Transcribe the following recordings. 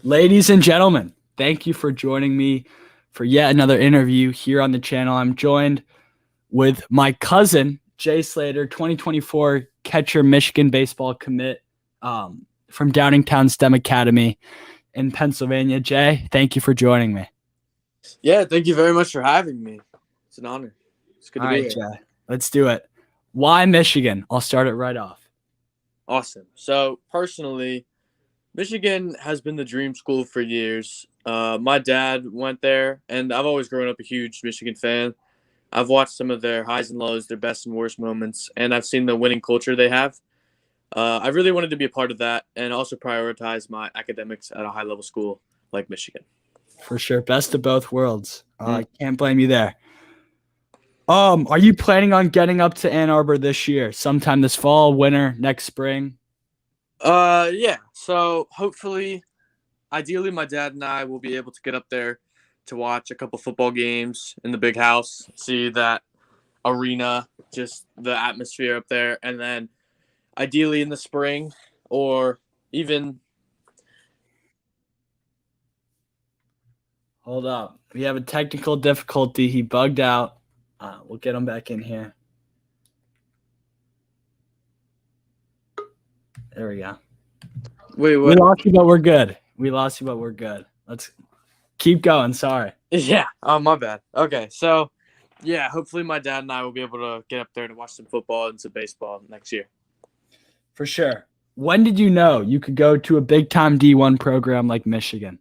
Ladies and gentlemen, thank you for joining me for yet another interview here on the channel. I'm joined with my cousin, Jay Slater, 2024 catcher, Michigan baseball commit from Downingtown STEM Academy in Pennsylvania. Jay, thank you for joining me. Yeah, thank you very much for having me. It's an honor. It's good All to be right, here. Jay, let's do it. Why Michigan? I'll start it right off. Awesome. So, personally, Michigan has been the dream school for years. My dad went there, and I've always grown up a huge Michigan fan. I've watched some of their highs and lows, their best and worst moments, and I've seen the winning culture they have. I really wanted to be a part of that and also prioritize my academics at a high-level school like Michigan. For sure. Best of both worlds. I can't blame you there. Are you planning on getting up to Ann Arbor this year? Sometime this fall, winter, next spring? Yeah. So hopefully, ideally, my dad and I will be able to get up there to watch a couple football games in the big house, see that arena, just the atmosphere up there, and then ideally in the spring or even. Hold up. We have a technical difficulty. He bugged out. We'll get him back in here. There we go. Wait, We what? lost you, but we're good. Let's keep going. Sorry. Yeah. Oh, my bad. Okay. So, yeah, hopefully my dad and I will be able to get up there to watch some football and some baseball next year. For sure. When did you know you could go to a big-time D1 program like Michigan?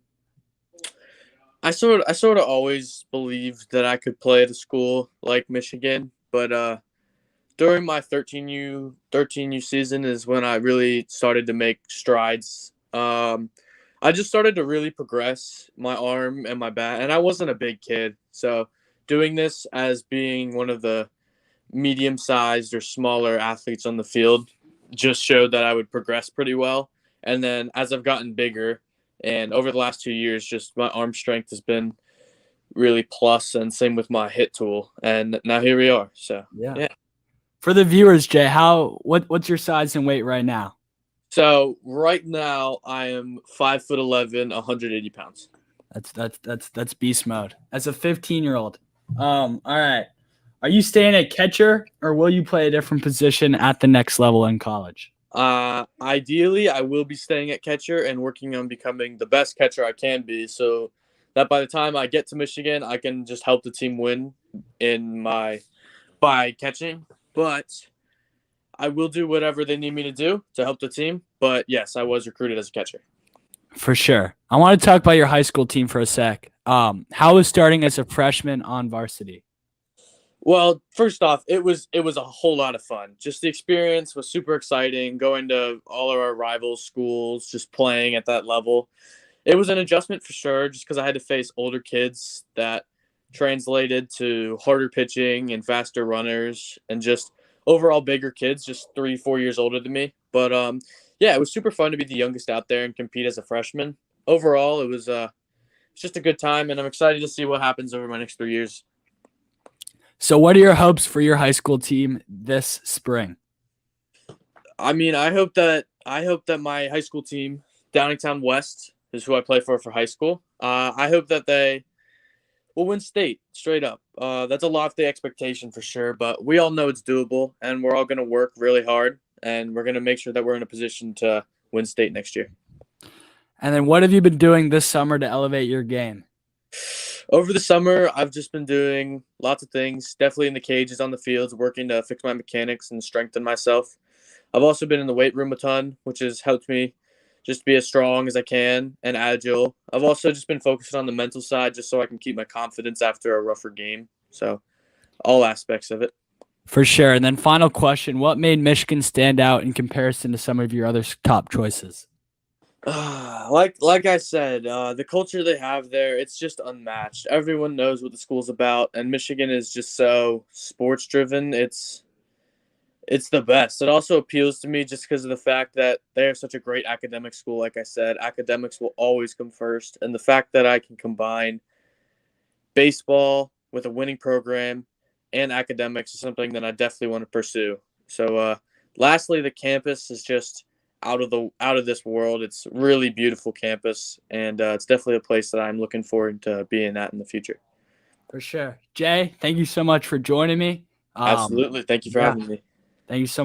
I sort of always believed that I could play at a school like Michigan, but during my 13U season is when I really started to make strides. I just started to really progress my arm and my bat, and I wasn't a big kid, so doing this as being one of the medium-sized or smaller athletes on the field just showed that I would progress pretty well. And then as I've gotten bigger, and over the last 2 years, just my arm strength has been really plus, and same with my hit tool. And now here we are. So yeah. For the viewers, Jay, what's your size and weight right now? So right now I am 5'11", 180 pounds. That's beast mode. As a 15-year-old. All right. Are you staying at catcher or will you play a different position at the next level in college? Ideally, I will be staying at catcher and working on becoming the best catcher I can be, so that by the time I get to Michigan, I can just help the team win by catching. But I will do whatever they need me to do to help the team. But yes, I was recruited as a catcher. For sure. I want to talk about your high school team for a sec. How was starting as a freshman on varsity? Well, first off, it was a whole lot of fun. Just the experience was super exciting, going to all of our rival schools, just playing at that level. It was an adjustment for sure, just because I had to face older kids that translated to harder pitching and faster runners and just overall bigger kids, just 3-4 years older than me. But yeah, it was super fun to be the youngest out there and compete as a freshman. Overall, it was just a good time, and I'm excited to see what happens over my next 3 years. So what are your hopes for your high school team this spring? I mean, I hope that my high school team, Downingtown West, is who I play for high school. I hope that they will win state straight up. That's a lofty expectation for sure, but we all know it's doable, and we're all going to work really hard, and we're going to make sure that we're in a position to win state next year. And then what have you been doing this summer to elevate your game? Over the summer, I've just been doing lots of things, definitely in the cages, on the fields, working to fix my mechanics and strengthen myself. I've also been in the weight room a ton, which has helped me just be as strong as I can and agile. I've also just been focusing on the mental side just so I can keep my confidence after a rougher game. So all aspects of it. For sure. And then final question, what made Michigan stand out in comparison to some of your other top choices? Like I said, the culture they have there, it's just unmatched. Everyone knows what the school's about, and Michigan is just so sports driven. It's the best. It also appeals to me just because of the fact that they're such a great academic school. Like I said, academics will always come first, and the fact that I can combine baseball with a winning program and academics is something that I definitely want to pursue. So lastly, the campus is just out of this world. It's really beautiful campus, and it's definitely a place that I'm looking forward to being at in the future. For sure. Jay, thank you so much for joining me. Absolutely. Thank you for Yeah, having me. thank you so